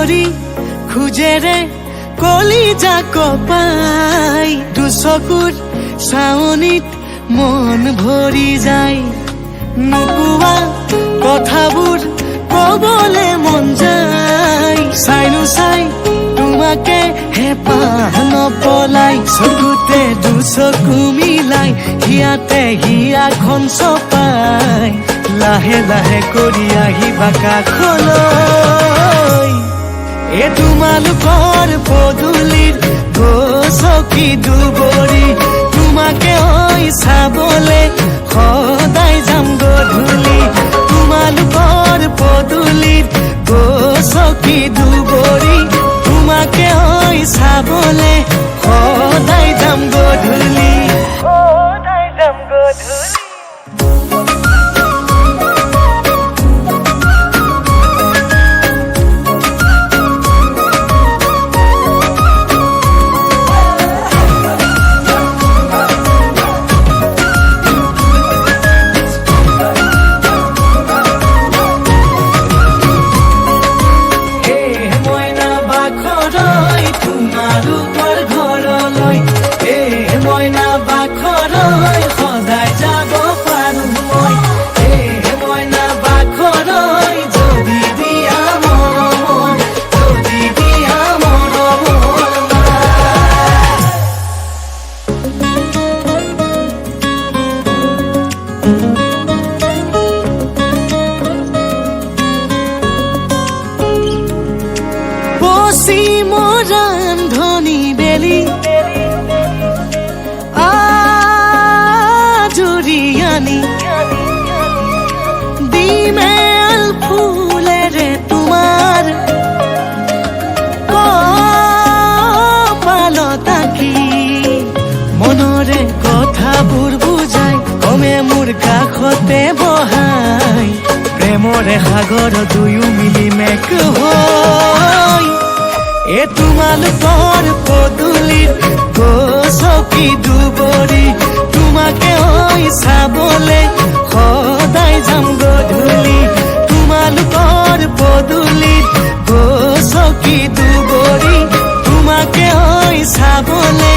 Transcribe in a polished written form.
ধৰি খুজেৰে কলিজা কপাই দুচকুৰ চাৱনিত মন ভৰি যায় নোকোৱা কথাবোৰ কবলে মন যায় চাইনো চাই তোমাকে হেঁপাহ নপলাই চকুতে দুচকু মিলাই হিয়াতে হিয়াখন চপাই লাহে লাহে কৰি আহিবা কাষলৈ এ তোমালোকৰ পদূলিৰ গছকি দুবৰি তোমাকে ঐ চাবলে সদায় যাম গধূলি তোমালোকৰ পদূলিৰ গছকি দুবৰি তোমাকে ঐ চাবলে সদায় যাম গধূলি ৰান্ধনি বেলি আজৰি আনি দিমেল ফুলেৰে তোমাৰ কপালত আঁকি মনৰে কথাবোৰ বুজাই কমে মোৰ কাষতে বহাই প্ৰেমৰে সাগৰ দুয়ো মিলি মেক হৈ এ তোমালোকৰ পদূলিৰ গছকি দুবৰি তোমাকে ঐ চাবলে সদায় যাম গধূলি তোমালোকৰ পদূলিৰ গছকি দুবৰি তোমাকে ঐ চাবলে